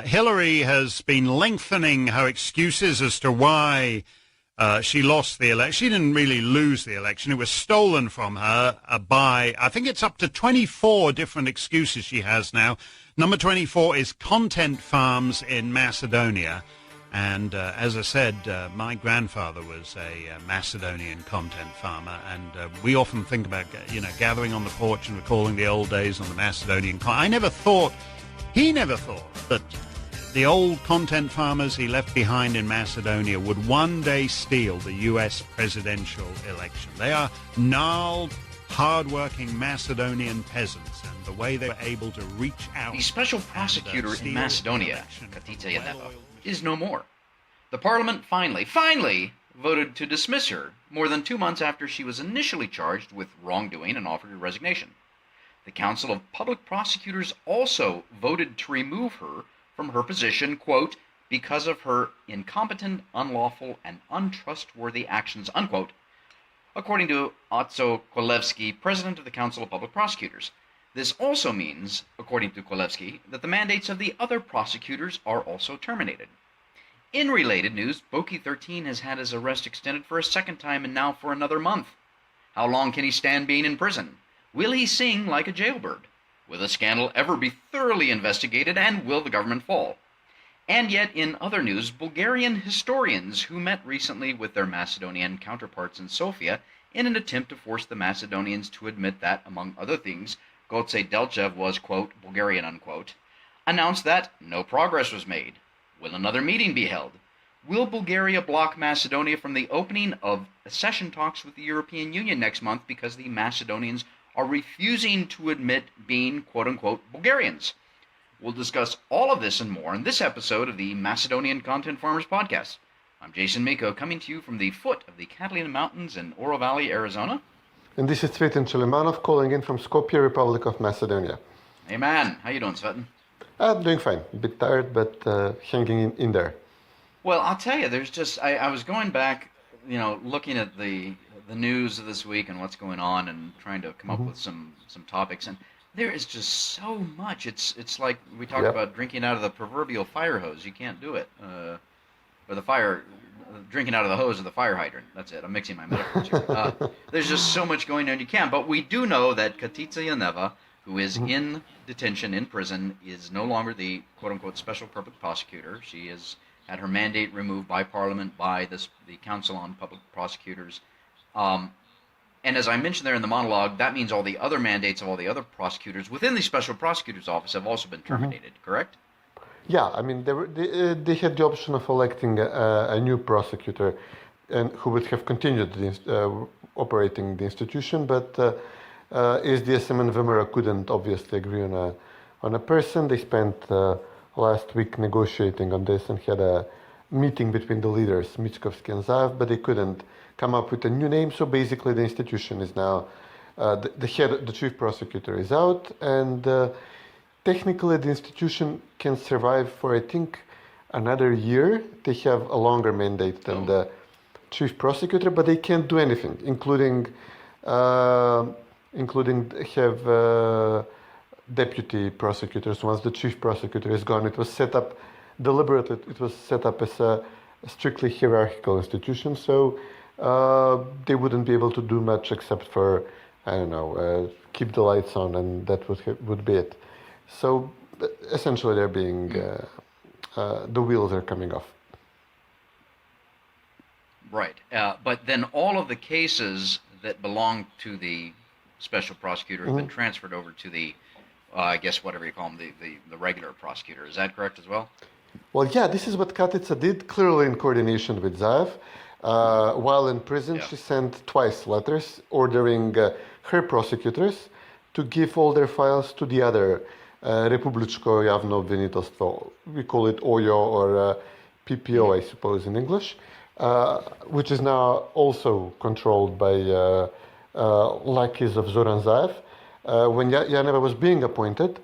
Hillary has been lengthening her excuses as to why she lost the election. She didn't really lose the election. It was stolen from her by, I think it's up to 24 different excuses she has now. Number 24 is content farms in Macedonia. And as I said, my grandfather was a Macedonian content farmer, and we often think about, gathering on the porch and recalling the old days on the Macedonian. He never thought that the old content farmers he left behind in Macedonia would one day steal the U.S. presidential election. They are gnarled, hard-working Macedonian peasants, and the way they were able to reach out... The Special Prosecutor in Macedonia, Katica Janeva, is no more. The Parliament finally voted to dismiss her more than 2 months after she was initially charged with wrongdoing and offered her resignation. The Council of Public Prosecutors also voted to remove her from her position, quote, because of her incompetent, unlawful, and untrustworthy actions, unquote, according to Otto Kolevsky, president of the Council of Public Prosecutors. This also means, according to Kolevsky, that the mandates of the other prosecutors are also terminated. In related news, Boki 13 has had his arrest extended for a second time and now for another month. How long can he stand being in prison? Will he sing like a jailbird? Will the scandal ever be thoroughly investigated, and will the government fall? And yet, in other news, Bulgarian historians who met recently with their Macedonian counterparts in Sofia in an attempt to force the Macedonians to admit that, among other things, Goce Delcev was, quote, Bulgarian, unquote, announced that no progress was made. Will another meeting be held? Will Bulgaria block Macedonia from the opening of accession talks with the European Union next month because the Macedonians are refusing to admit being, quote-unquote, Bulgarians? We'll discuss all of this and more in this episode of the Macedonian Content Farmers Podcast. I'm Jason Miko, coming to you from the foot of the Catalina Mountains in Oro Valley, Arizona. And this is Cvetin calling in from Skopje, Republic of Macedonia. Hey man, how you doing, Cvetin? Doing fine. A bit tired, but hanging in there. Well, I'll tell you, there's just, I was going back, looking at the news of this week and what's going on and trying to come up with some topics, and there is just so much. It's like we talked about drinking out of the proverbial fire hose. You can't do it. Or drinking out of the hose of the fire hydrant. That's it. I'm mixing my metaphors here. There's just so much going on you can. But we do know that Katica Janeva, who is in detention, in prison, is no longer the quote-unquote special public prosecutor. She has had her mandate removed by Parliament, by the Council on Public Prosecutors. And as I mentioned there in the monologue, that means all the other mandates of all the other prosecutors within the Special Prosecutor's Office have also been terminated, correct? Yeah, I mean, they had the option of electing a new prosecutor and who would have continued operating the institution, but SDSM and Vemera couldn't obviously agree on a person. They spent last week negotiating on this and had a meeting between the leaders, Mickovsky and Zaev, but they couldn't come up with a new name. So basically the institution is now, the chief prosecutor is out, and technically the institution can survive for, I think, another year. They have a longer mandate than the chief prosecutor, but they can't do anything, including have deputy prosecutors once the chief prosecutor is gone. It was set up deliberately. It was set up as a strictly hierarchical institution, so they wouldn't be able to do much except for, keep the lights on, and that would be it. So essentially they're being, the wheels are coming off. Right, but then all of the cases that belong to the special prosecutor have been transferred over to the, I guess whatever you call them, the regular prosecutor. Is that correct as well? Well, yeah, this is what Katica did, clearly in coordination with Zaev. While in prison, she sent twice letters ordering her prosecutors to give all their files to the other Republičko javno obviniteljstvo. We call it OJO or PPO, I suppose, in English, which is now also controlled by lackeys of Zoran Zaev. When Janeva was being appointed,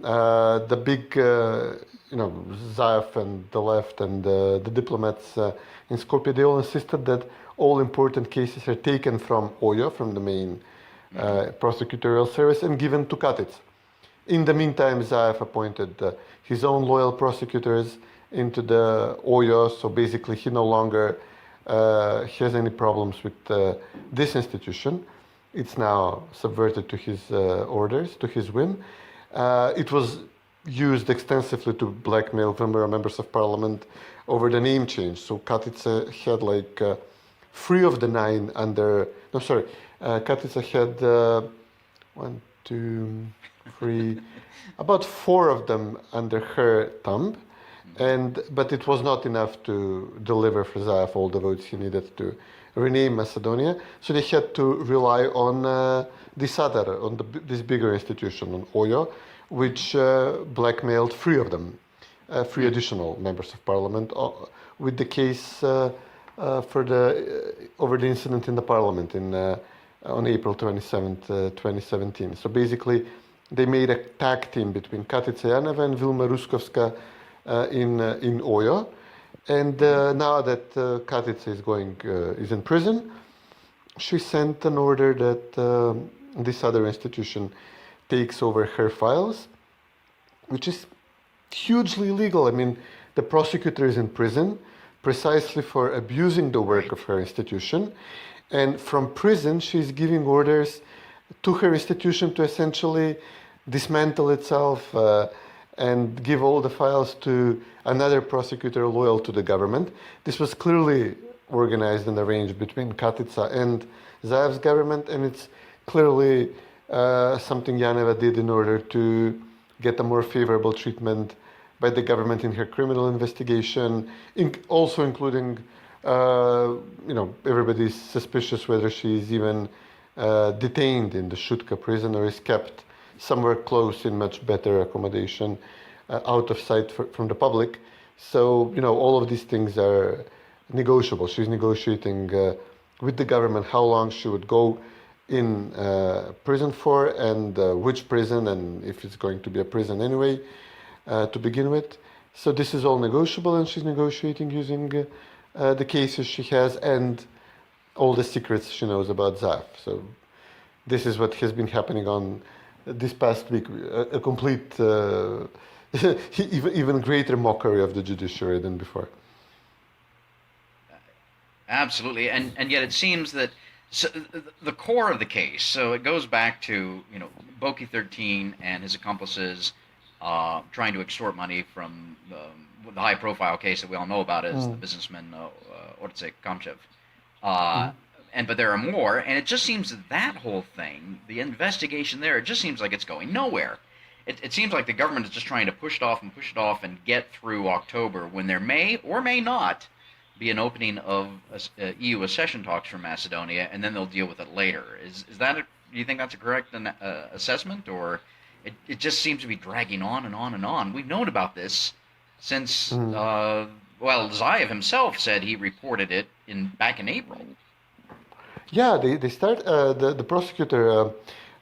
the big, Zaev and the left and the diplomats in Skopje, they all insisted that all important cases are taken from OJO, from the main prosecutorial service, and given to Katica. In the meantime, Zaev appointed his own loyal prosecutors into the OYO, so basically he no longer has any problems with this institution. It's now subverted to his orders, to his whim. It was used extensively to blackmail members of parliament over the name change. So Katica had like 3 of the 9 under... No, sorry. Katica had 1, 2, 3... about 4 of them under her thumb. But it was not enough to deliver for Zaev all the votes he needed to rename Macedonia. So they had to rely on this bigger institution, on OYO, which blackmailed 3 of them, 3 additional members of parliament, with the case over the incident in the parliament on April 27th, 2017. So basically, they made a tag team between Katica Janeva and Vilma Ruskovska in OYO. And now that Katica is in prison, she sent an order that this other institution takes over her files, which is hugely illegal. I mean, the prosecutor is in prison precisely for abusing the work of her institution. And from prison, she's giving orders to her institution to essentially dismantle itself and give all the files to another prosecutor loyal to the government. This was clearly organized and arranged between Katica and Zaev's government, and it's clearly something Janeva did in order to get a more favorable treatment by the government in her criminal investigation, also including, everybody's suspicious whether she's even detained in the Shutka prison or is kept somewhere close in much better accommodation, out of sight from the public. So, all of these things are negotiable. She's negotiating with the government how long she would go in prison for, and which prison, and if it's going to be a prison anyway, to begin with. So this is all negotiable, and she's negotiating using the cases she has and all the secrets she knows about Zaev. So this is what has been happening on this past week, a complete, even greater mockery of the judiciary than before. Absolutely, and yet it seems that the core of the case, so it goes back to, Boki 13 and his accomplices trying to extort money from the high-profile case that we all know about is the businessman Orce Kamchev. But there are more, and it just seems that whole thing, the investigation there, it just seems like it's going nowhere. It seems like the government is just trying to push it off and get through October, when there may or may not be an opening of EU accession talks for Macedonia, and then they'll deal with it later. Is that do you think that's a correct assessment, or it just seems to be dragging on and on and on? We've known about this since Zaev himself said he reported it back in April. Yeah, they start, the prosecutor,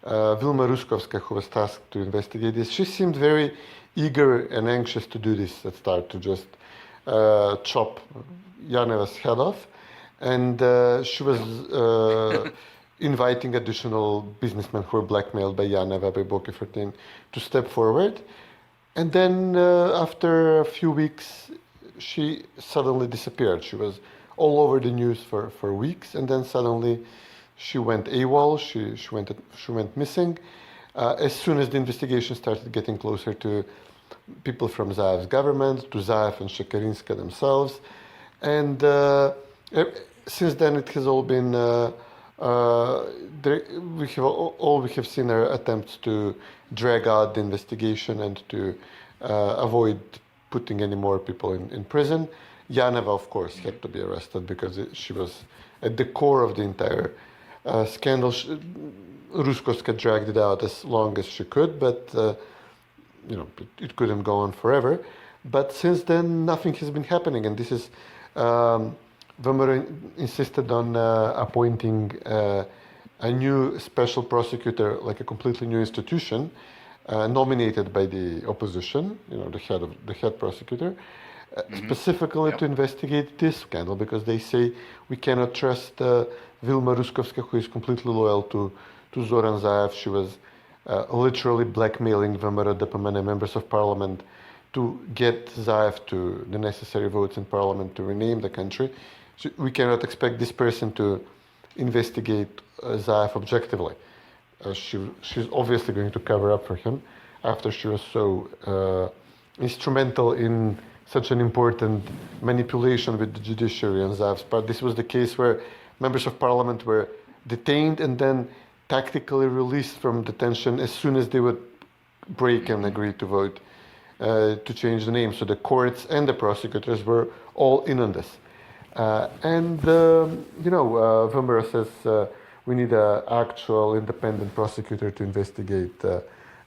Vilma Ruskovska, who was tasked to investigate this, she seemed very eager and anxious to do this at start, to just chop Janeva's head off. And she was inviting additional businessmen who were blackmailed by Janeva, by Boki 13, to step forward. And then after a few weeks, she suddenly disappeared. She was all over the news for weeks, and then suddenly she went AWOL, she went missing. As soon as the investigation started getting closer to people from Zaev's government, to Zaev and Shekarinska themselves. And since then it has all been, we have seen are attempts to drag out the investigation and to avoid putting any more people in prison. Janeva, of course, had to be arrested because she was at the core of the entire scandal. Ruskovska dragged it out as long as she could, but it couldn't go on forever. But since then, nothing has been happening, and this is Vamara insisted on appointing a new special prosecutor, like a completely new institution, nominated by the opposition, the head prosecutor. Specifically to investigate this scandal, because they say we cannot trust Vilma Ruskovska, who is completely loyal to Zoran Zaev. She was literally blackmailing Vamara Dapamene members of parliament to get Zaev to the necessary votes in parliament to rename the country. So we cannot expect this person to investigate Zaev objectively. She's obviously going to cover up for him after she was so instrumental in such an important manipulation with the judiciary on Zaev's part. This was the case where members of parliament were detained and then tactically released from detention as soon as they would break and agree to vote to change the name. So the courts and the prosecutors were all in on this. Vamara says we need an actual independent prosecutor to investigate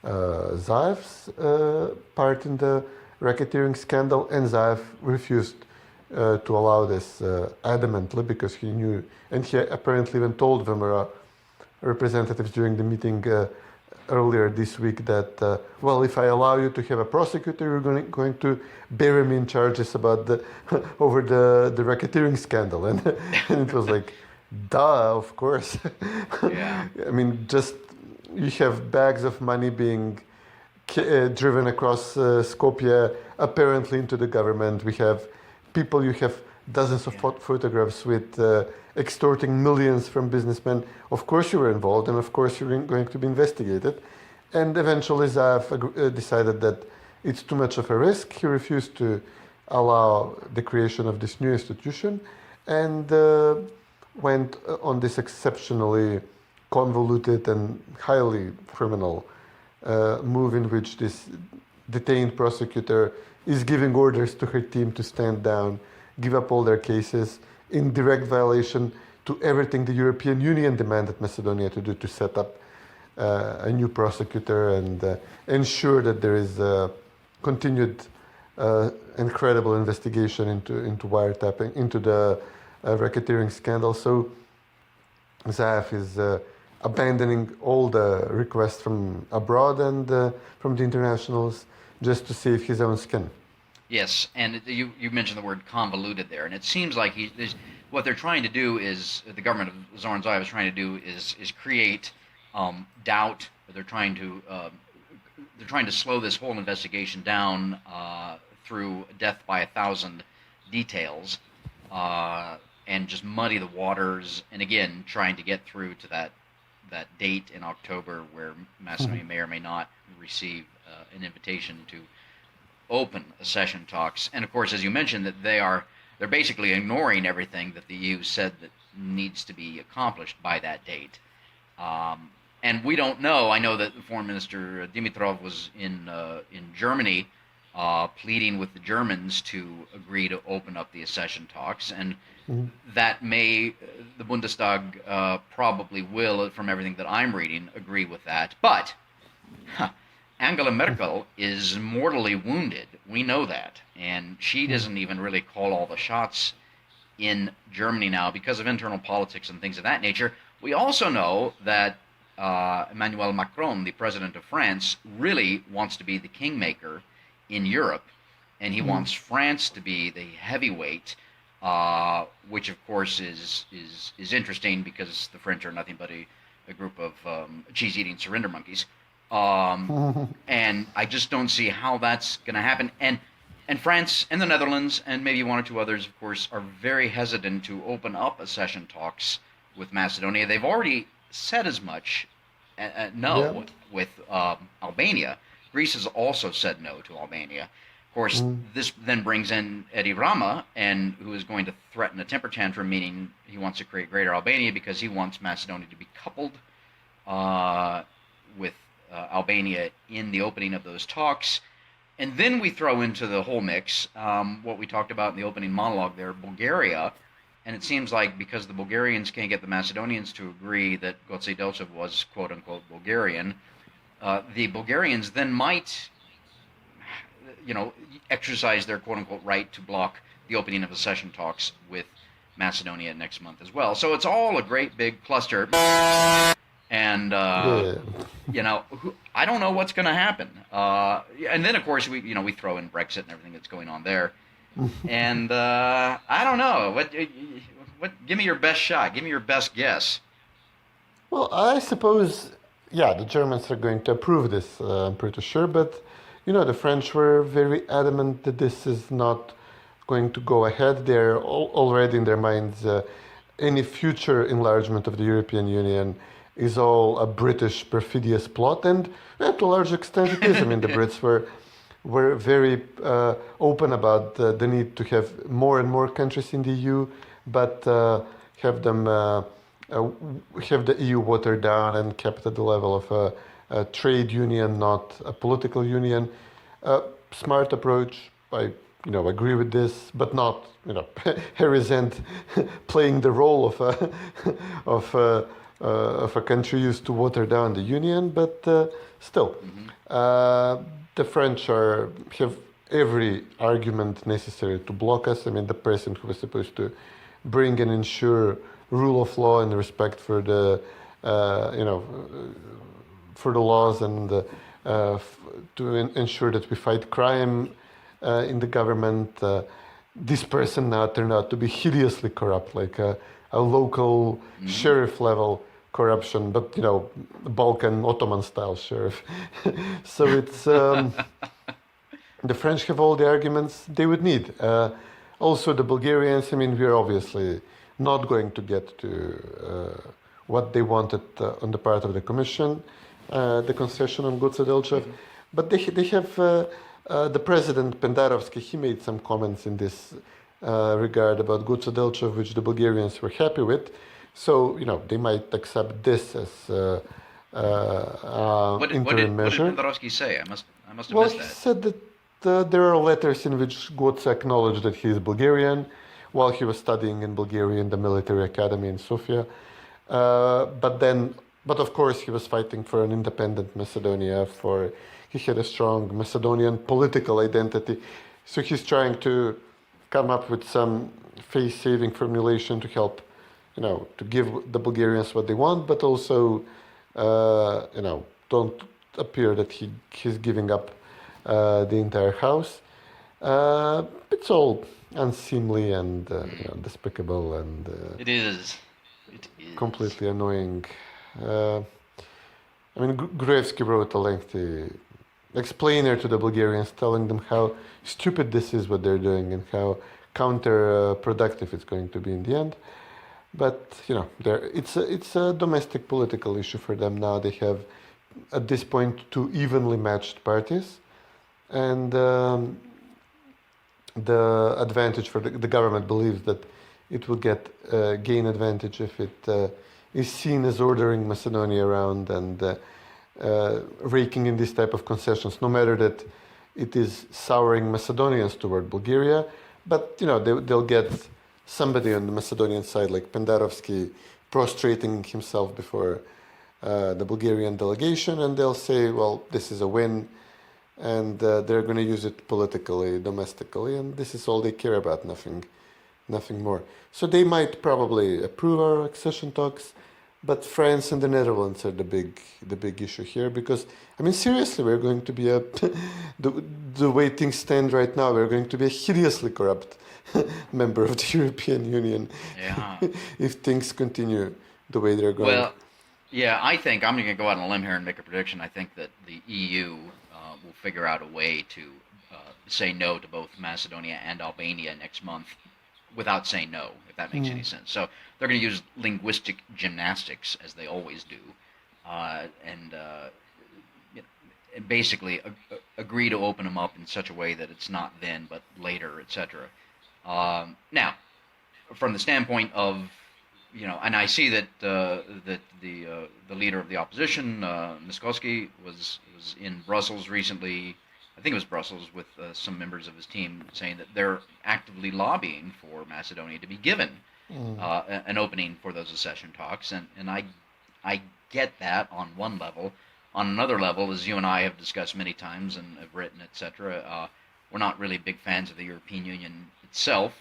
Zaev's part in the racketeering scandal, and Zaev refused to allow this adamantly because he knew, and he apparently even told Vamara representatives during the meeting earlier this week that, if I allow you to have a prosecutor, you're going to bury me in charges about over the racketeering scandal. And it was like, duh, of course. Yeah. I mean, just you have bags of money being driven across Skopje, apparently into the government. We have people, you have dozens of photographs with extorting millions from businessmen. Of course you were involved, and of course you're going to be investigated. And eventually Zaev decided that it's too much of a risk. He refused to allow the creation of this new institution and went on this exceptionally convoluted and highly criminal move in which this detained prosecutor is giving orders to her team to stand down, give up all their cases, in direct violation to everything the European Union demanded Macedonia to do to set up a new prosecutor and ensure that there is a continued incredible investigation into wiretapping, into the racketeering scandal. So Zaev is abandoning all the requests from abroad and from the internationals just to save his own skin. Yes, and you mentioned the word convoluted there, and it seems like what they're trying to do is, the government of Zoran Zaev is trying to do is create doubt. They're trying to slow this whole investigation down through death by 1,000 details, and just muddy the waters. And again, trying to get through to that date in October where Macedonia may or may not receive an invitation to open accession talks. And of course, as you mentioned, that they're basically ignoring everything that the EU said that needs to be accomplished by that date. And we don't know. I know that Foreign Minister Dimitrov was in Germany pleading with the Germans to agree to open up the accession talks, and that the Bundestag probably will, from everything that I'm reading, agree with that. But Angela Merkel is mortally wounded. We know that. And she doesn't even really call all the shots in Germany now because of internal politics and things of that nature. We also know that Emmanuel Macron, the president of France, really wants to be the kingmaker in Europe. And he wants France to be the heavyweight, which of course is interesting because the French are nothing but a group of cheese-eating surrender monkeys. And I just don't see how that's going to happen. And France and the Netherlands and maybe one or two others, of course, are very hesitant to open up accession talks with Macedonia. They've already said as much with Albania. Greece has also said no to Albania. Of course, this then brings in Edi Rama, who is going to threaten a temper tantrum, meaning he wants to create Greater Albania because he wants Macedonia to be coupled with Albania in the opening of those talks. And then we throw into the whole mix what we talked about in the opening monologue there, Bulgaria. And it seems like because the Bulgarians can't get the Macedonians to agree that Goce Delcev was quote-unquote Bulgarian, the Bulgarians then might, exercise their quote-unquote right to block the opening of accession talks with Macedonia next month as well. So it's all a great big cluster. And, I don't know what's going to happen. And then, of course, we throw in Brexit and everything that's going on there. And I don't know. What? Give me your best shot. Give me your best guess. Well, I suppose yeah, the Germans are going to approve this, I'm pretty sure. But, the French were very adamant that this is not going to go ahead. They're already in their minds, any future enlargement of the European Union is all a British perfidious plot. And to a large extent it is. I mean, the Brits were very open about the need to have more and more countries in the EU, but have them have the EU watered down and kept at the level of a trade union, not a political union. Smart approach. I agree with this, but not I resent playing the role of a of a country used to water down the union. But still, the French have every argument necessary to block us. I mean, the person who was supposed to bring and ensure rule of law and respect for the for the laws and to ensure that we fight crime in the government. This person now turned out to be hideously corrupt, like a local sheriff level corruption, but Balkan Ottoman style sheriff. So it's the French have all the arguments they would need. Also, the Bulgarians. I mean, we're obviously not going to get to what they wanted on the part of the Commission, the concession on Goce Delcev, but they have the President Pendarovsky. He made some comments in this regard about Goce Delcev, which the Bulgarians were happy with. So they might accept this as interim measure. What did Pendarovsky say? I must have missed that. He said that there are letters in which Goce acknowledged that he is Bulgarian while he was studying in Bulgaria in the military academy in Sofia. But of course he was fighting for an independent Macedonia. He had a strong Macedonian political identity. So he's trying to come up with some face-saving formulation to help, to give the Bulgarians what they want, but also, don't appear that he's giving up the entire house. It's all unseemly and despicable and it is completely annoying. Gruevski wrote a lengthy explainer to the Bulgarians, telling them how stupid this is what they're doing and how counterproductive it's going to be in the end. But it's a domestic political issue for them now. They have at this point two evenly matched parties, and the advantage for the government believes that it will gain advantage if it is seen as ordering Macedonia around and raking in this type of concessions, no matter that it is souring Macedonians toward Bulgaria. But they'll get somebody on the Macedonian side like Pendarovsky prostrating himself before the Bulgarian delegation, and they'll say, well, this is a win, and they're going to use it politically, domestically, and this is all they care about, nothing more. So they might probably approve our accession talks, but France and the Netherlands are the big issue here, because seriously, we're going to be the way things stand right now, we're going to be a hideously corrupt member of the European Union if things continue the way they're going. Well, yeah, I think I'm going to go out on a limb here and make a prediction. I think that the EU will figure out a way to say no to both Macedonia and Albania next month without saying no, if that makes any sense. So they're going to use linguistic gymnastics, as they always do, and basically agree to open them up in such a way that it's not then but later, etc. Now, from the standpoint of, and I see that the leader of the opposition, Miskowski, was in Brussels recently. I think it was Brussels, with some members of his team, saying that they're actively lobbying for Macedonia to be given an opening for those accession talks, and I get that on one level. On another level, as you and I have discussed many times and have written, etc., we're not really big fans of the European Union itself,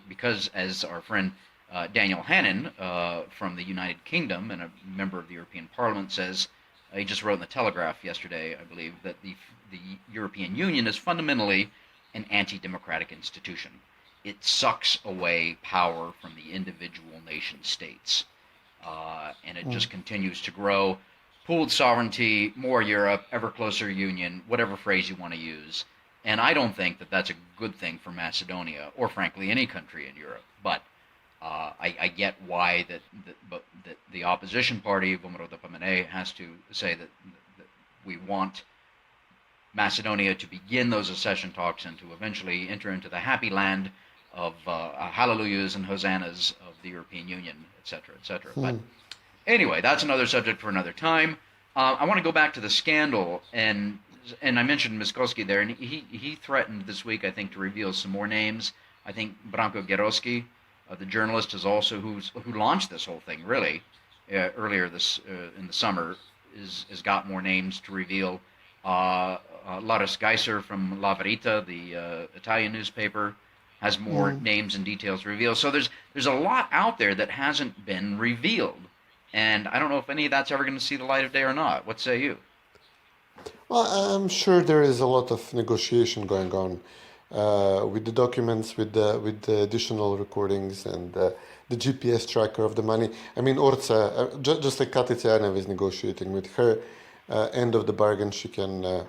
because, as our friend Daniel Hannan from the United Kingdom and a member of the European Parliament says, he just wrote in the Telegraph yesterday, I believe, that the European Union is fundamentally an anti-democratic institution. It sucks away power from the individual nation states, and it just continues to grow, pooled sovereignty, more Europe, ever closer union, whatever phrase you want to use. And I don't think that that's a good thing for Macedonia, or frankly any country in Europe. But I get why that the opposition party, Government of Zoran Zaev, has to say that we want Macedonia to begin those accession talks and to eventually enter into the happy land of hallelujahs and hosannas of the European Union, etc., etc. But anyway, that's another subject for another time. I want to go back to the scandal, and I mentioned Miskolski there, and he threatened this week, I think, to reveal some more names. I think Branko Geroski, the journalist, is also who launched this whole thing really earlier this in the summer, has got more names to reveal. Laris Geiser from La Verità, the Italian newspaper, has more names and details revealed. So there's a lot out there that hasn't been revealed, and I don't know if any of that's ever going to see the light of day or not. What say you? Well, I'm sure there is a lot of negotiation going on with the documents, with the additional recordings, and the GPS tracker of the money. I mean, Orca, just like Katica Janeva is negotiating with her end of the bargain, she can,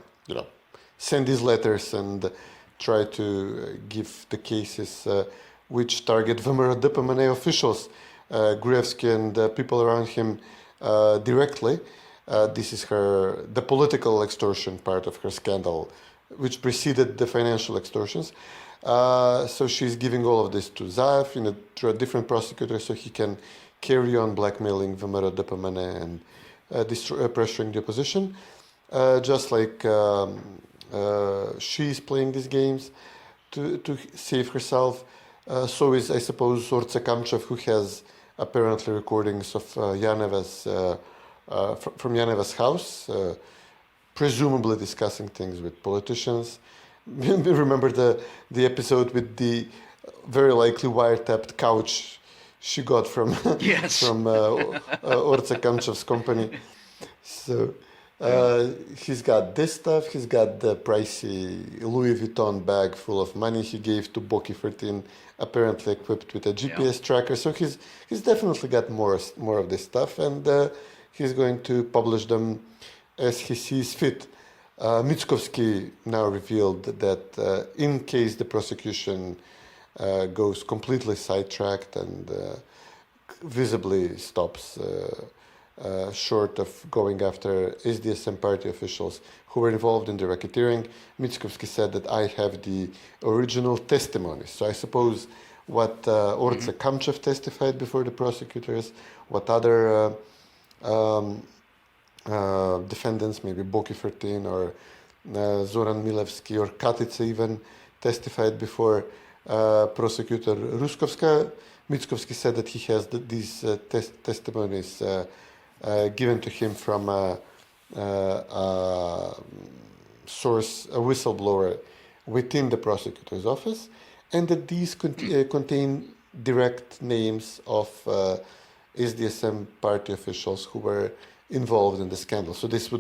send these letters and try to give the cases which target Zoran officials, Gruevski and people around him directly. This is the political extortion part of her scandal, which preceded the financial extortions. So she's giving all of this to Zaev through a different prosecutor, so he can carry on blackmailing Zoran and pressuring the opposition. Just like she's playing these games to save herself. So is, I suppose, Orca Kamchev, who has apparently recordings of Janeva's from Janeva's house, presumably discussing things with politicians. Remember the episode with the very likely wiretapped couch she got from from Orca Kamchev's company. So he's got this stuff. He's got the pricey Louis Vuitton bag full of money he gave to Boki 13, apparently equipped with a GPS tracker. So he's definitely got more of this stuff, and he's going to publish them as he sees fit. Mickovsky now revealed that in case the prosecution goes completely sidetracked and visibly stops short of going after SDSM party officials who were involved in the racketeering, Mickovsky said that I have the original testimony. So I suppose what Orca Kamchev testified before the prosecutors, what other defendants, maybe Boki 13 or Zoran Milevsky or Katica even testified before prosecutor Ruskovska. Mickovsky said that he has these testimonies given to him from a source, a whistleblower within the prosecutor's office, and that these contain direct names of SDSM party officials who were involved in the scandal. So this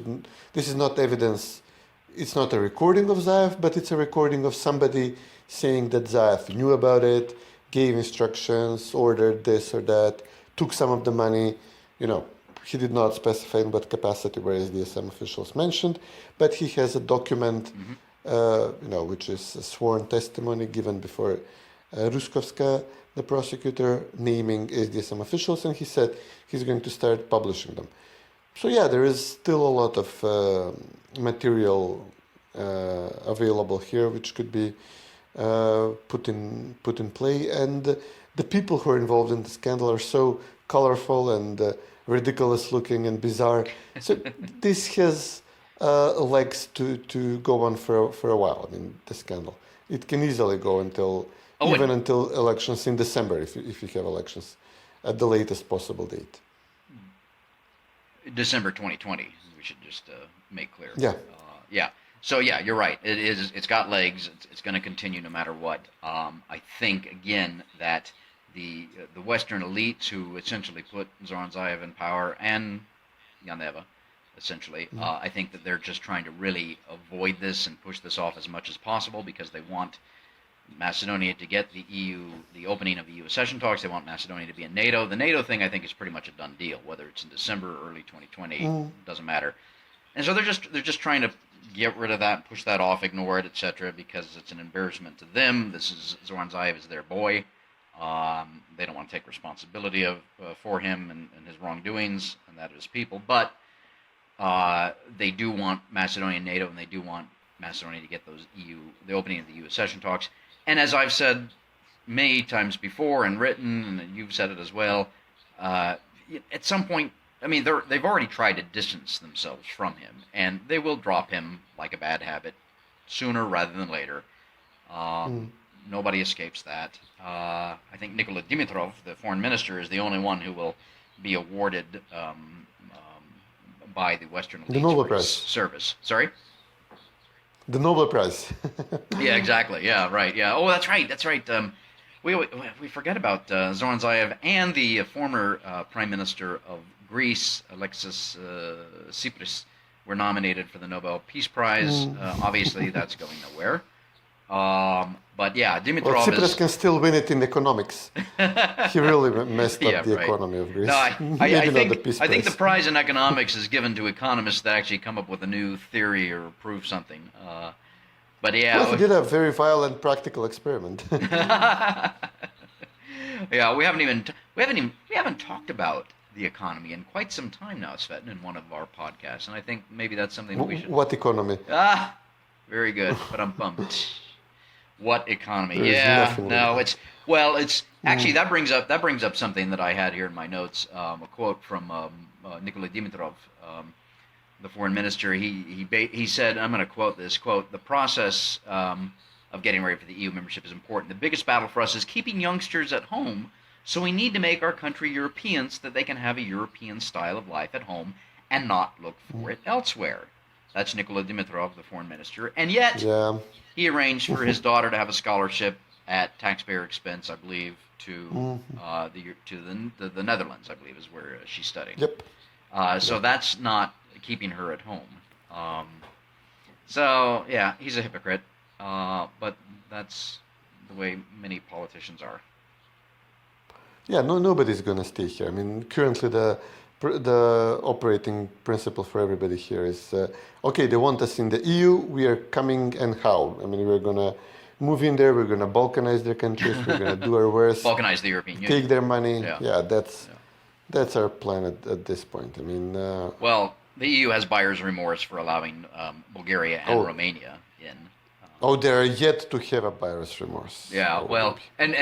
is not evidence. It's not a recording of Zaev, but it's a recording of somebody saying that Zaev knew about it, gave instructions, ordered this or that, took some of the money. He did not specify in what capacity were SDSM officials mentioned, but he has a document, which is a sworn testimony given before Ruskovska, the prosecutor, naming SDSM officials, and he said he's going to start publishing them. So yeah, there is still a lot of material available here, which could be put in play, and the people who are involved in the scandal are so colorful and ridiculous looking and bizarre. So this has legs to go on for a while. I mean, the scandal. It can easily go until elections in December, if you have elections at the latest possible date. December 2020. We should just make clear. Yeah. So yeah, you're right. It's got legs. It's going to continue no matter what. I think again that the Western elites who essentially put Zoran Zaev in power and Janeva, essentially, I think that they're just trying to really avoid this and push this off as much as possible because they want Macedonia to get the opening of the EU accession talks. They want Macedonia to be in NATO. The NATO thing, I think, is pretty much a done deal. Whether it's in December or early 2020, doesn't matter. And so they're just trying to get rid of that, push that off, ignore it, etc., because it's an embarrassment to them. This is Zoran Zaev is their boy. They don't want to take responsibility for him and his wrongdoings and that of his people. But they do want Macedonia in NATO, and they do want Macedonia to get the opening of the EU accession talks. And as I've said many times before and written, and you've said it as well, at some point, I mean, they've already tried to distance themselves from him, and they will drop him like a bad habit sooner rather than later. Nobody escapes that. I think Nikola Dimitrov, the foreign minister, is the only one who will be awarded by the Western elite for his service. Sorry? The Nobel Prize. Yeah, exactly. Yeah, right. Yeah. Oh, that's right. That's right. We forget about Zoran Zaev and the former Prime Minister of Greece, Alexis Tsipras, were nominated for the Nobel Peace Prize. Obviously, that's going nowhere. But yeah, Dimitrov Tsipras can still win it in economics. He really messed up the economy of Greece. No, I think the prize in economics is given to economists that actually come up with a new theory or prove something. But yeah, well, he did a very violent practical experiment. Yeah, we haven't talked about the economy in quite some time now, Cvetin, in one of our podcasts, and I think maybe that's something that we should. What economy? Very good. But I'm bummed. What economy? It's actually that brings up something that I had here in my notes. A quote from Nikola Dimitrov, the foreign minister. He said, I'm going to quote this quote: "The process of getting ready for the EU membership is important. The biggest battle for us is keeping youngsters at home. So we need to make our country European so that they can have a European style of life at home and not look for it elsewhere." That's Nikola Dimitrov, the foreign minister, and yet he arranged for his daughter to have a scholarship at taxpayer expense, I believe, to the Netherlands. I believe is where she's studying. Yep. So that's not keeping her at home. So yeah, he's a hypocrite, but that's the way many politicians are. Yeah, nobody's going to stay here. I mean, currently the operating principle for everybody here is, okay, they want us in the EU, we are coming, and how? I mean, we're going to move in there, we're going to balkanize their countries, we're going to do our worst. Balkanize the European Union. Take their money. Yeah, that's our plan at this point. I mean... well, the EU has buyer's remorse for allowing Bulgaria and Romania in. They're yet to have a buyer's remorse. Yeah, well, and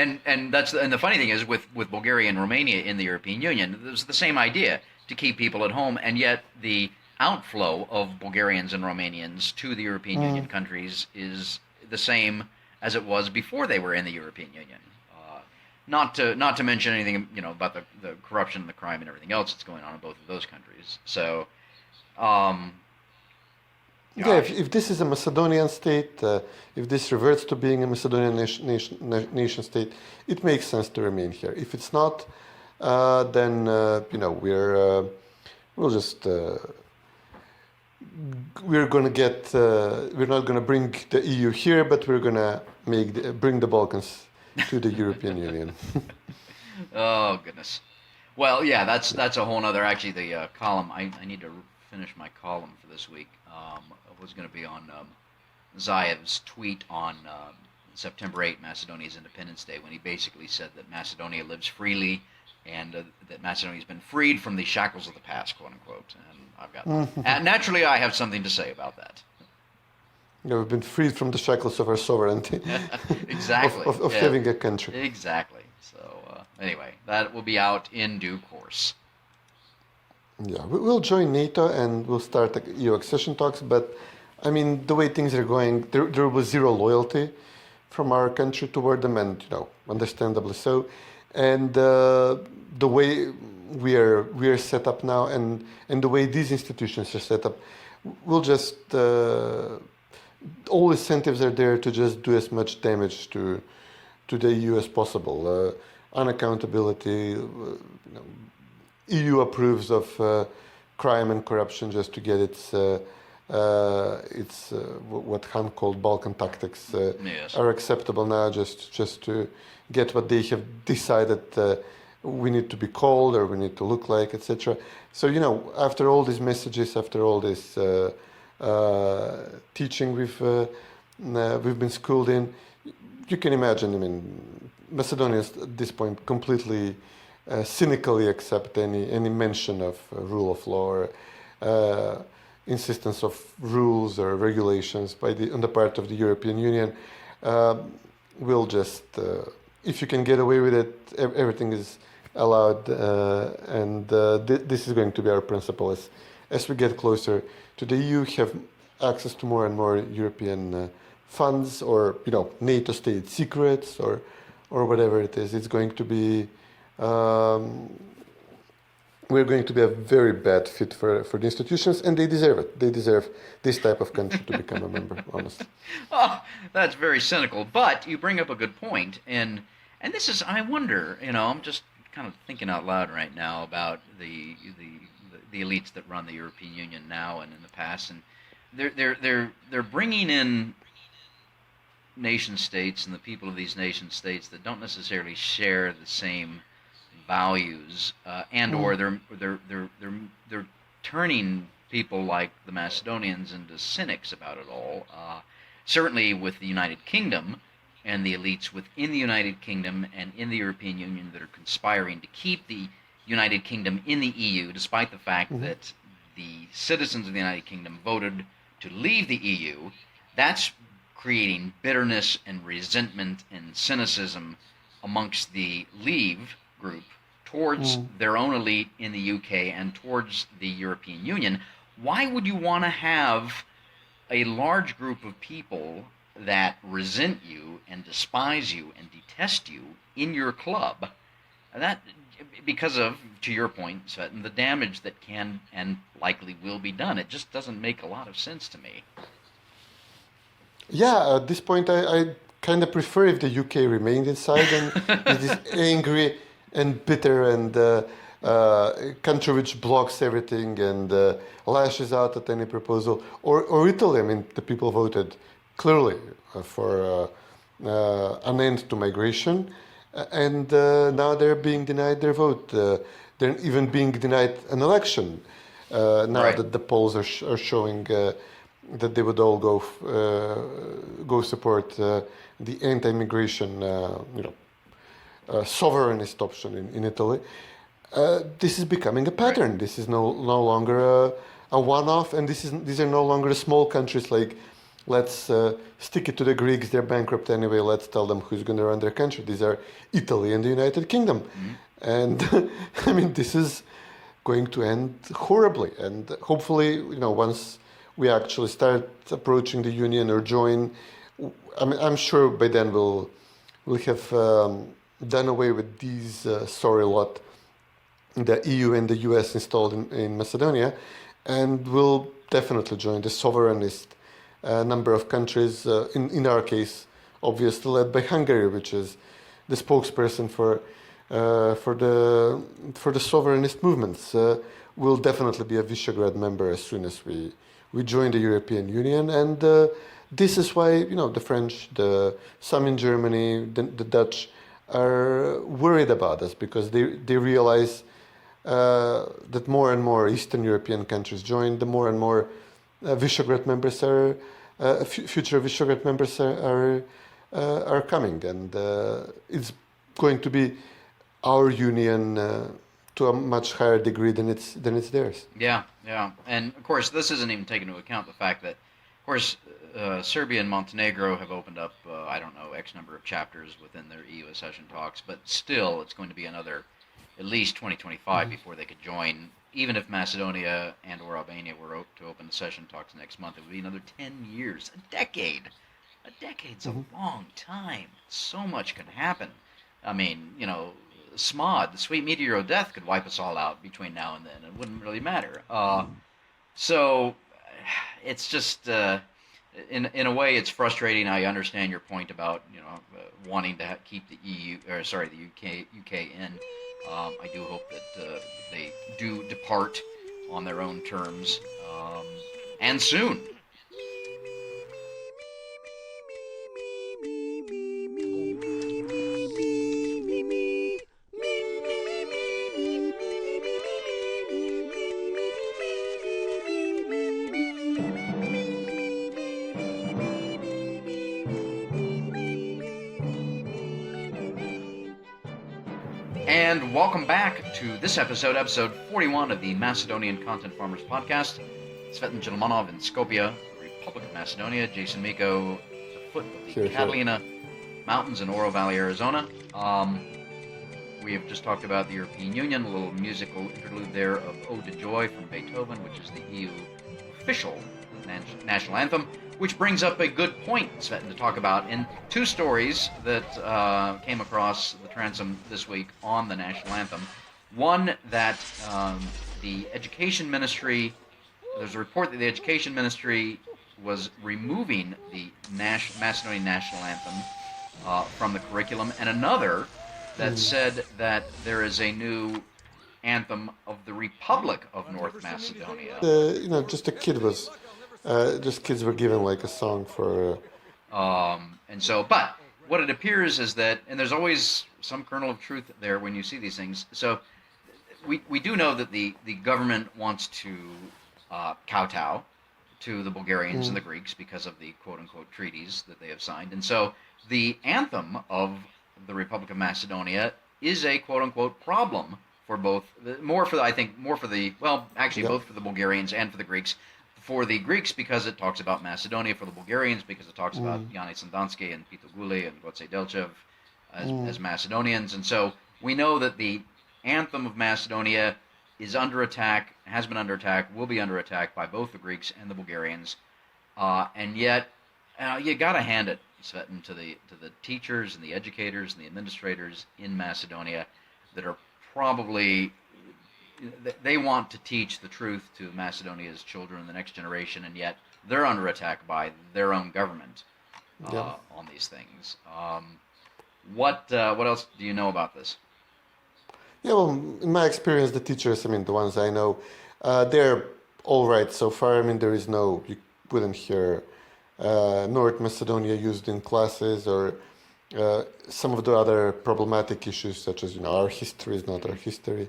the funny thing is with Bulgaria and Romania in the European Union, there's the same idea to keep people at home, and yet the outflow of Bulgarians and Romanians to the European Union countries is the same as it was before they were in the European Union. Not to mention anything about the corruption and the crime and everything else that's going on in both of those countries. So. If this is a Macedonian state, if this reverts to being a Macedonian nation state, it makes sense to remain here. If it's not, then we're going to get. We're not going to bring the EU here, but we're going to bring the Balkans to the European Union. Oh goodness. Well, yeah, that's a whole other. Actually, the column. I need to finish my column for this week. Was going to be on Zaev's tweet on September 8, Macedonia's Independence Day, when he basically said that Macedonia lives freely and that Macedonia's been freed from the shackles of the past, quote unquote. And I've got naturally, I have something to say about that. Yeah, we've been freed from the shackles of our sovereignty. Exactly. of having a country. Exactly. So anyway, that will be out in due course. Yeah, we'll join NATO and we'll start EU accession talks, but I mean, the way things are going, there was zero loyalty from our country toward them, and understandably so. And the way we are set up now, and the way these institutions are set up, we'll just all incentives are there to just do as much damage to the EU as possible. Unaccountability. EU approves of crime and corruption just to get its It's what Han called Balkan tactics Yes. are acceptable now, just to get what they have decided we need to be called or we need to look like, etc. So after all these messages, after all this teaching we've been schooled in, you can imagine. I mean, Macedonians at this point completely cynically accept any mention of rule of law or insistence of rules or regulations on the part of the European Union. Will just, if you can get away with it, everything is allowed, and this is going to be our principle as we get closer to the EU, have access to more and more European funds, or NATO state secrets, or whatever it is. It's going to be. We're going to be a very bad fit for the institutions, and they deserve it. They deserve this type of country to become a member, honestly. Oh, that's very cynical, but you bring up a good point, and this is, I wonder, I'm just kind of thinking out loud right now about the elites that run the European Union now and in the past, and they're bringing in nation states and the people of these nation states that don't necessarily share the same values, or they're turning people like the Macedonians into cynics about it all. Certainly with the United Kingdom and the elites within the United Kingdom and in the European Union that are conspiring to keep the United Kingdom in the EU, despite the fact that the citizens of the United Kingdom voted to leave the EU. That's creating bitterness and resentment and cynicism amongst the Leave group towards their own elite in the UK and towards the European Union. Why would you want to have a large group of people that resent you and despise you and detest you in your club? That, because of, to your point, Cvetin, the damage that can and likely will be done. It just doesn't make a lot of sense to me. Yeah, at this point, I kind of prefer if the UK remained inside and is this angry and bitter and country which blocks everything and lashes out at any proposal. Or Italy. I mean, the people voted clearly for an end to migration, and now they're being denied their vote. They're even being denied an election now that the polls are showing that they would all go support the anti-immigration, sovereignist option in Italy. This is becoming a pattern. Right. This is no longer a one-off, and these are no longer small countries like, let's stick it to the Greeks, they're bankrupt anyway, let's tell them who's going to run their country. These are Italy and the United Kingdom. And I mean, this is going to end horribly. And hopefully, once we actually start approaching the Union or join, I mean, I'm sure by then we'll have done away with these sorry lot the EU and the US installed in Macedonia, and we'll definitely join the sovereignist number of countries, in our case, obviously led by Hungary, which is the spokesperson for the sovereignist movements. Will definitely be a Visegrad member as soon as we join the European Union, and this is why the French, some in Germany, the Dutch are worried about us, because they realize that more and more Eastern European countries join, the more and more Visegrad members future Visegrad members are coming, and it's going to be our union to a much higher degree than it's theirs. Yeah, and of course this isn't even taking into account the fact that, of course, Serbia and Montenegro have opened up X number of chapters within their EU accession talks, but still it's going to be another at least 2025 before they could join. Even if Macedonia and or Albania were to open accession talks next month, it would be another 10 years, a decade. A decade's a long time. So much can happen. I mean, SMOD, the sweet meteor of death, could wipe us all out between now and then. It wouldn't really matter. So it's just, in a way, it's frustrating. I understand your point about wanting to keep the UK in. I do hope that they do depart on their own terms. and soon. And welcome back to this episode 41 of the Macedonian Content Farmers Podcast. Cvetin and Jason in Skopje, Republic of Macedonia. Jason Miko, at the foot of the Catalina Mountains in Oro Valley, Arizona. We have just talked about the European Union, a little musical interlude there of Ode to Joy from Beethoven, which is the EU official national anthem, which brings up a good point, Cvetin, to talk about in two stories that came across the transom this week on the national anthem. One, that the Education Ministry, there's a report that the Education Ministry was removing the Macedonian national anthem from the curriculum, and another that said that there is a new anthem of the Republic of North Macedonia. Just kids were given like a song for. But what it appears is that, and there's always some kernel of truth there when you see these things. So we do know that the government wants to kowtow to the Bulgarians and the Greeks because of the quote-unquote treaties that they have signed. And so the anthem of the Republic of Macedonia is a quote-unquote problem for both, both for the Bulgarians and for the Greeks. For the Greeks, because it talks about Macedonia. For the Bulgarians, because it talks about Yanis Sandanski and Pitoguli and Goce Delcev as Macedonians. And so we know that the anthem of Macedonia is under attack, has been under attack, will be under attack by both the Greeks and the Bulgarians. And yet, you got to hand it, Cvetin, to the teachers and the educators and the administrators in Macedonia that are probably, they want to teach the truth to Macedonia's children and the next generation, and yet they're under attack by their own government on these things. What else do you know about this? Yeah, well, in my experience, the teachers, the ones I know, they're all right so far. There is no, you wouldn't hear North Macedonia used in classes, or some of the other problematic issues such as, our history is not our history,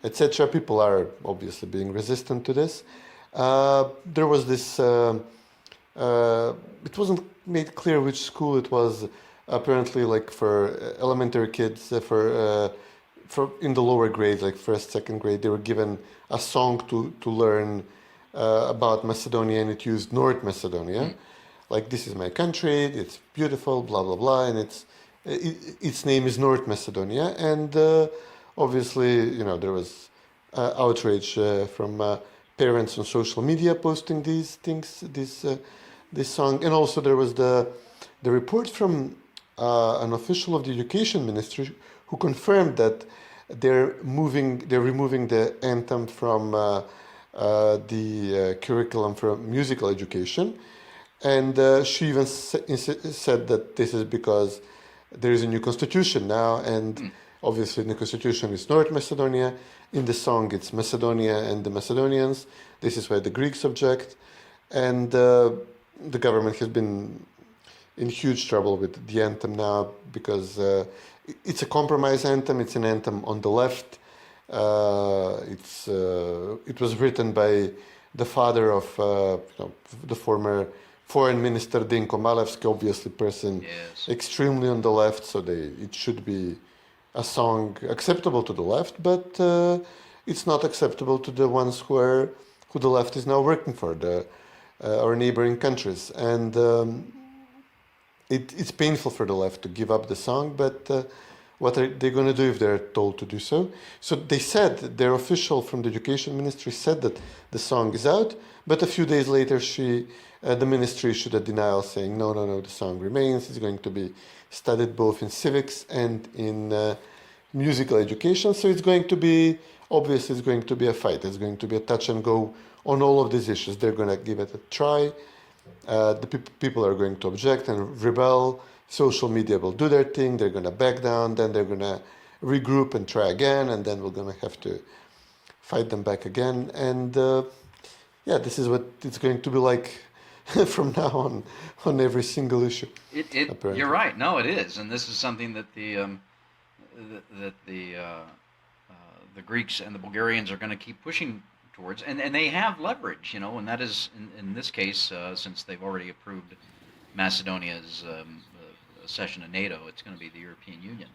etc. People are obviously being resistant to this. There was this, it wasn't made clear which school it was, apparently like for elementary kids, for in the lower grades, like first, second grade, they were given a song to learn about Macedonia, and it used North Macedonia. Like, this is my country, it's beautiful, blah, blah, blah, and its name is North Macedonia. And obviously, there was outrage from parents on social media posting these things, this song. And also there was the report from an official of the Education Ministry who confirmed that they're removing the anthem from the curriculum for musical education. And she even said that this is because there is a new constitution now, and obviously in the constitution is North Macedonia. In the song it's Macedonia and the Macedonians. This is why the Greeks object. And the government has been in huge trouble with the anthem now, because it's a compromise anthem. It's an anthem on the left. It was written by the father of the former Foreign Minister Dinko Malevski, obviously person extremely on the left, so it should be a song acceptable to the left, but it's not acceptable to the ones who the left is now working for, our neighboring countries. And it's painful for the left to give up the song, but what are they going to do if they're told to do so? So they said, their official from the Education Ministry said that the song is out, but a few days later the ministry issued a denial saying, no, the song remains. It's going to be studied both in civics and in musical education. So it's going to be a fight. It's going to be a touch and go on all of these issues. They're going to give it a try. The people are going to object and rebel. Social media will do their thing. They're going to back down. Then they're going to regroup and try again. And then we're going to have to fight them back again. And yeah, this is what it's going to be like from now on every single issue. You're right. No, it is, and this is something that the Greeks and the Bulgarians are going to keep pushing towards, and they have leverage, and that is in this case, since they've already approved Macedonia's accession to NATO, it's going to be the European Union.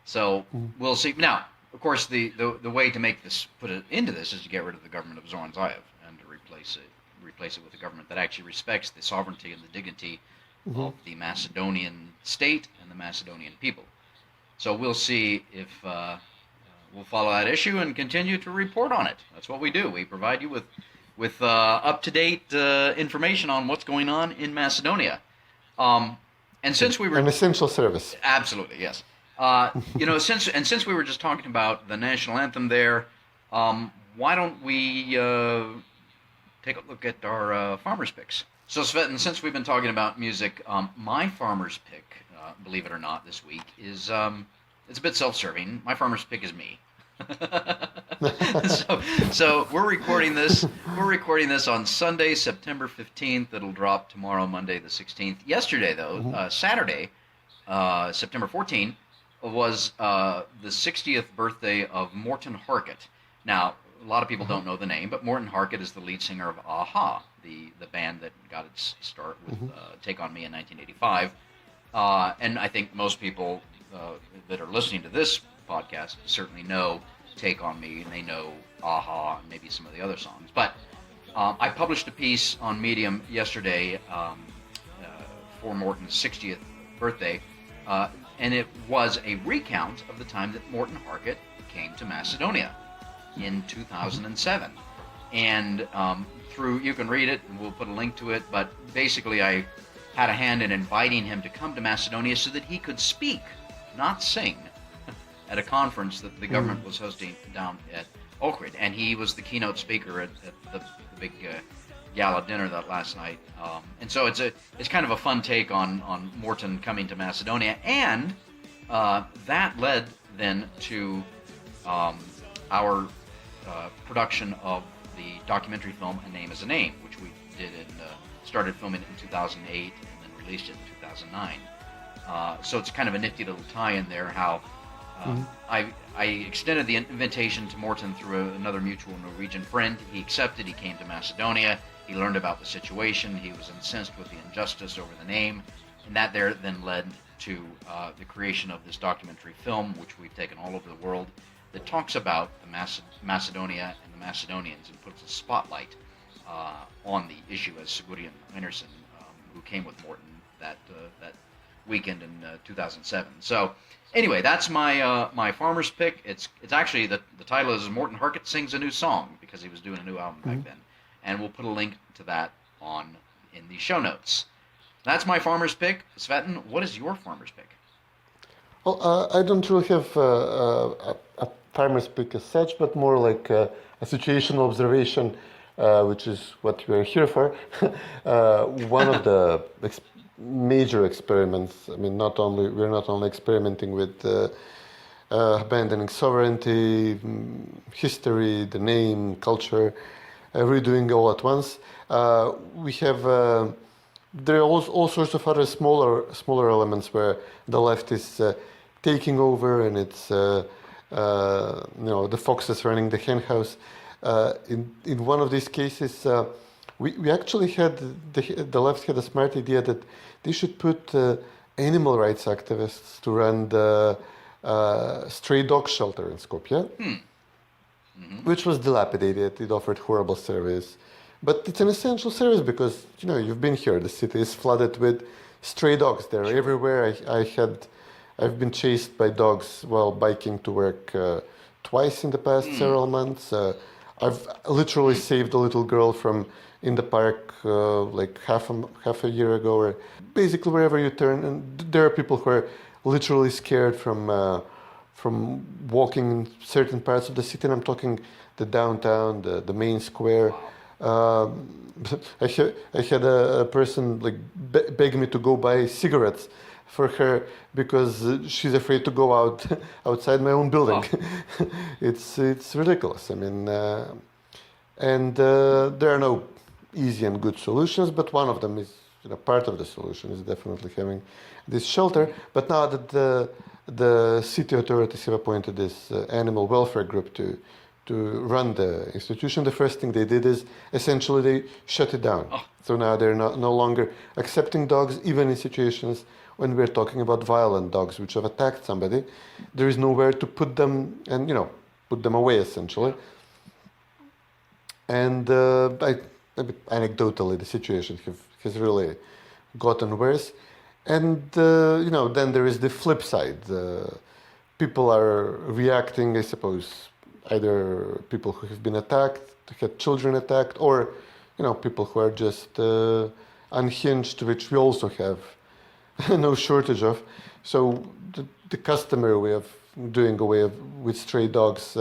So we'll see. Now, of course, the way to make this, put it into this, is to get rid of the government of Zoran Zaev and to replace it with a government that actually respects the sovereignty and the dignity of the Macedonian state and the Macedonian people. So we'll see if we'll follow that issue and continue to report on it. That's what we do. We provide you with up-to-date information on what's going on in Macedonia. And since we were an essential service, absolutely, yes. Since we were just talking about the national anthem there, why don't we take a look at our farmers' picks? So, Cvetin, since we've been talking about music, my farmer's pick, believe it or not, this week is it's a bit self-serving. My farmer's pick is me. so we're recording this. We're recording this on Sunday, September 15th. It'll drop tomorrow, Monday the 16th. Yesterday, though, Saturday, September 14th, was the 60th birthday of Morten Harket. Now, a lot of people don't know the name, but Morten Harket is the lead singer of a-ha, the band that got its start with Take On Me in 1985. And I think most people that are listening to this podcast certainly know Take On Me, and they know a-ha and maybe some of the other songs. But I published a piece on Medium yesterday for Morten's 60th birthday, and it was a recount of the time that Morten Harket came to Macedonia in 2007. And you can read it, and we'll put a link to it, but basically I had a hand in inviting him to come to Macedonia so that he could speak, not sing, at a conference that the government was hosting down at Ohrid. And he was the keynote speaker at the big gala dinner that last night. And so it's kind of a fun take on Morten coming to Macedonia. And that led then to our production of the documentary film A Name is a Name, which we did started filming it in 2008 and then released it in 2009. So it's kind of a nifty little tie-in there, how I extended the invitation to Morten through another mutual Norwegian friend. He accepted. He came to Macedonia. He learned about the situation. He was incensed with the injustice over the name. And that there then led to the creation of this documentary film, which we've taken all over the world, that talks about the Macedonia and the Macedonians and puts a spotlight on the issue, as Cvetin Jason, who came with Morten that weekend in 2007. So anyway, that's my farmer's pick. It's actually, the title is Morten Harket Sings a New Song, because he was doing a new album back then. And we'll put a link to that in the show notes. That's my farmer's pick. Cvetin, what is your farmer's pick? Well, I don't really have a farmer's pick as such, but more like a situational observation, which is what we're here for. One of the major experiments, I mean, we're not only experimenting with abandoning sovereignty, history, the name, culture, redoing all at once. We have there are all sorts of other smaller elements where the left is taking over, and it's the fox is running the hen house. In one of these cases, we actually had the left had a smart idea that they should put animal rights activists to run the stray dog shelter in Skopje, which was dilapidated. It offered horrible service, but it's an essential service because you've been here. The city is flooded with stray dogs. They're everywhere. I've been chased by dogs while biking to work twice in the past several months. I've literally saved a little girl from in the park like half a year ago. Or basically, wherever you turn, and there are people who are literally scared from walking in certain parts of the city. And I'm talking the downtown, the main square. I had a person beg me to go buy cigarettes for her because she's afraid to go outside my own building. It's ridiculous. I mean, And there are no easy and good solutions, but one of them is, part of the solution is definitely having this shelter. But now that the city authorities have appointed this animal welfare group to run the institution, the first thing they did is essentially they shut it down. Oh. So now they're no longer accepting dogs, even in situations when we're talking about violent dogs which have attacked somebody. There is nowhere to put them and, put them away essentially. And anecdotally, the situation has really gotten worse. And, then there is the flip side. People are reacting, I suppose, either people who have been attacked, had children attacked, or, people who are just unhinged, which we also have no shortage of. So the customary way of doing away with stray dogs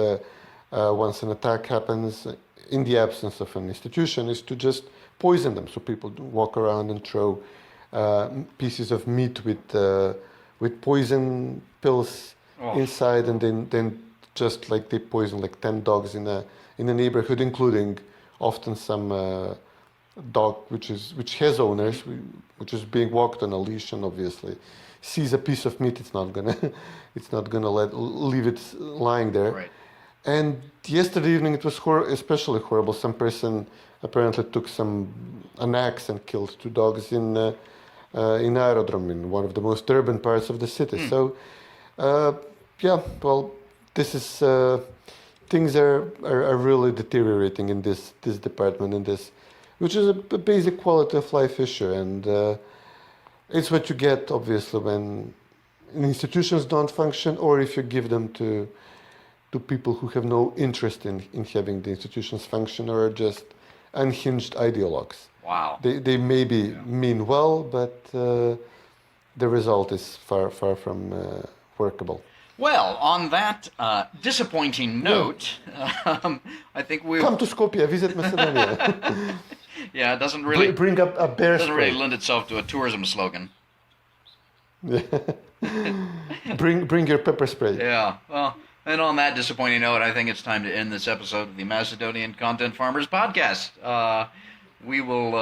once an attack happens, in the absence of an institution, is to just poison them. So people walk around and throw pieces of meat with poison pills inside, and then just like they poison like 10 dogs in a neighborhood, including often some dog which has owners, which is being walked on a leash, and obviously sees a piece of meat, it's not gonna leave it lying there. Right. And yesterday evening it was especially horrible. Some person apparently took an axe and killed 2 dogs in Aerodrome, in one of the most urban parts of the city. So, this is things are really deteriorating in this department, which is a basic quality of life issue, and it's what you get obviously when institutions don't function, or if you give them to people who have no interest in having the institutions function, or are just unhinged ideologues. Wow. They maybe mean well, but the result is far from workable. Well, on that disappointing note, I think we come to Skopje, visit Macedonia. Yeah, it doesn't really bring up a bear doesn't spray. really lend itself to a tourism slogan. bring your pepper spray. Yeah. Well, and on that disappointing note, I think it's time to end this episode of the Macedonian Content Farmers Podcast. We will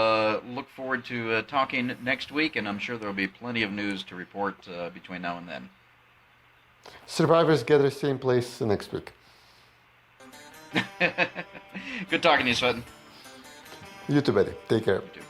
look forward to talking next week, and I'm sure there will be plenty of news to report between now and then. Survivors gather same place next week. Good talking to you, Cvetin. You too, buddy. Take care. You too.